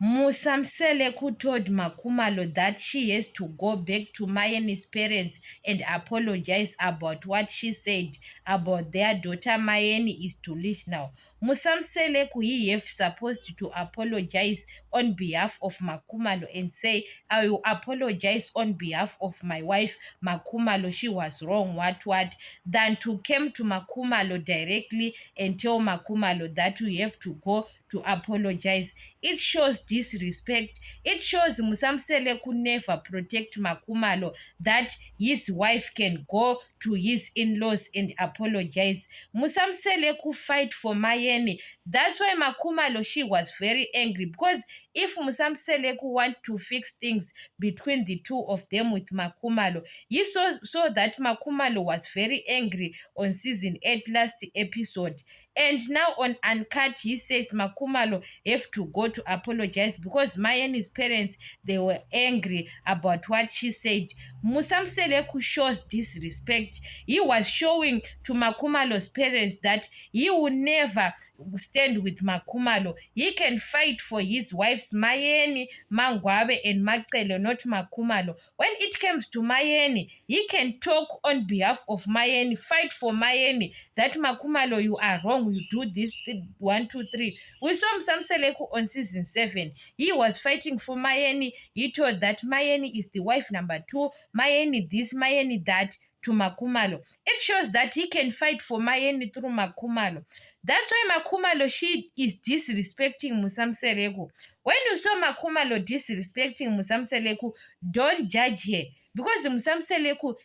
Musamseleku told Makumalo that she has to go back to Mayeni's parents and apologize about what she said about their daughter Mayeni is to leave now. Musamseleku, he have supposed to apologize on behalf of Makumalo and say, I will apologize on behalf of my wife Makumalo. She was wrong, what, than to come to Makumalo directly and tell Makumalo that we have to go to apologize. It shows disrespect. It shows Musamsele could never protect Makumalo, that his wife can go to his in-laws and apologize. Musamsele could fight for Mayeni. That's why Makumalo, she was very angry, because if Musamsele could want to fix things between the two of them with Makumalo, he saw that Makumalo was very angry on season 8 last episode. And now on Uncut, he says Makumalo have to go to apologize because Mayeni's parents, they were angry about what she said. Musamseleku shows disrespect. He was showing to Makumalo's parents that he will never stand with Makumalo. He can fight for his wives Mayeni, Mangwabe, and Macele, not Makumalo. When it comes to Mayeni, he can talk on behalf of Mayeni, fight for Mayeni, that Makumalo, you are wrong, you do this, 1, 2, 3. We saw Musamseleku on season 7. He was fighting for Mayeni. He told that Mayeni is the wife number 2, Mayeni this, Mayeni that, to Makumalo. It shows that he can fight for Mayeni through Makumalo. That's why Makumalo, she is disrespecting Musamseleku. When you saw Makumalo disrespecting Musamseleku, don't judge her, because Musamseleku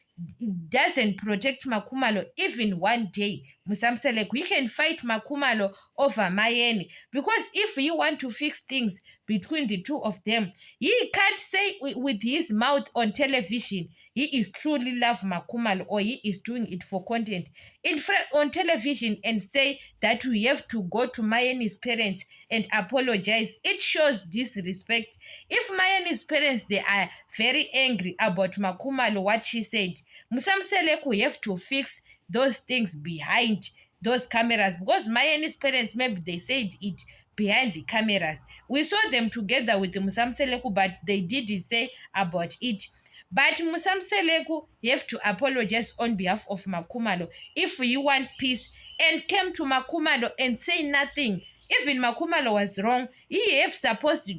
doesn't protect Makumalo even one day. Musamseleku, he can fight Makumalo over Mayeni, because if you want to fix things between the two of them, he can't say with his mouth on television he is truly love Makumalo or he is doing it for content in front on television and say that we have to go to Mayeni's parents and apologize. It shows disrespect. If Mayeni's parents, they are very angry about Makumalo, what she said, Musamseleku have to fix those things behind those cameras, because Mayeni's parents, maybe they said it behind the cameras. We saw them together with the Musamseleku, but they didn't say about it. But Musamseleku, you have to apologize on behalf of Makumalo if you want peace, and came to Makumalo and say nothing. Even Makumalo was wrong. He have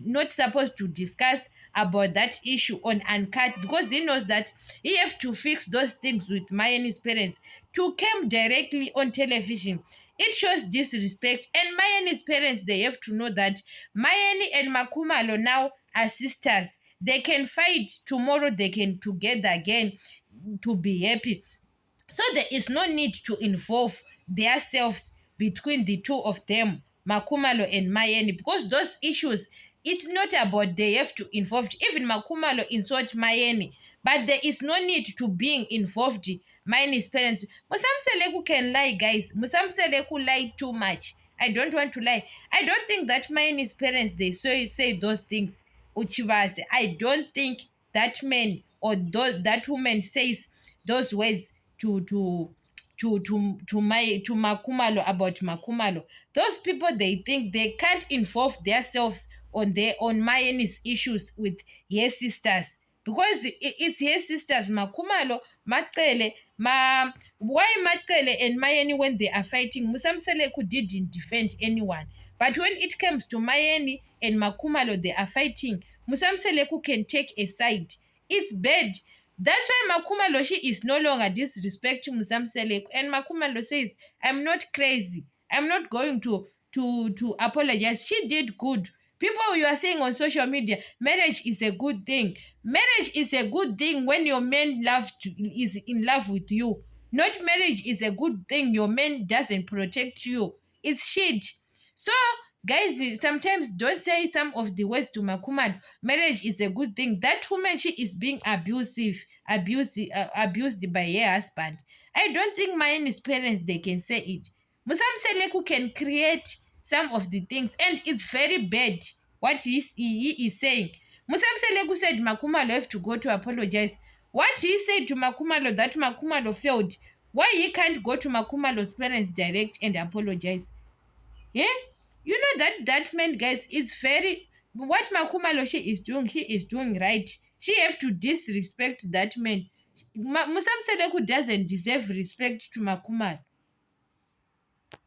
not supposed to discuss about that issue on Uncut, because he knows that he have to fix those things with Mayeni's parents to come directly on television. It shows disrespect, and Mayeni's parents, they have to know that Mayeni and Makumalo now are sisters. They can fight tomorrow, they can together again to be happy. So there is no need to involve themselves between the two of them, Makumalo and Mayeni, because those issues, it's not about they have to involve. Even Makumalo insult Mayeni, but there is no need to being involved. Mayeni's parents, Musamseleku can lie, guys. Musamseleku lie too much. I don't want to lie. I don't think that Mayeni's parents, they say those things. Uchivase, I don't think that man or that woman says those words to Makumalo about Makumalo. Those people, they think they can't involve themselves on their own Mayeni's issues with her sisters, because it's her sisters, Makumalo, Macele, why Macele and Mayeni, when they are fighting, Musamseleku didn't defend anyone. But when it comes to Mayeni and Makumalo, they are fighting, Musamseleku can take a side. It's bad. That's why Makumalo, she is no longer disrespecting Musamseleku. And Makumalo says, I'm not crazy. I'm not going to apologize. She did good. People, you are saying on social media, marriage is a good thing. Marriage is a good thing when your man is in love with you. Not marriage is a good thing your man doesn't protect you. It's shit. So, guys, sometimes don't say some of the words to Makumalo. Marriage is a good thing. That woman, she is being abused by her husband. I don't think Mayeni's parents, they can say it. Musamseleku can create some of the things, and it's very bad what he is saying. Musamseleku said Makumalo have to go to apologize. What he said to Makumalo, that Makumalo failed. Why he can't go to Makumalo's parents direct and apologize? Yeah? You know that man, guys, is very, What Makumalo she is doing right. She have to disrespect that man. Musamseleku doesn't deserve respect to Makumalo.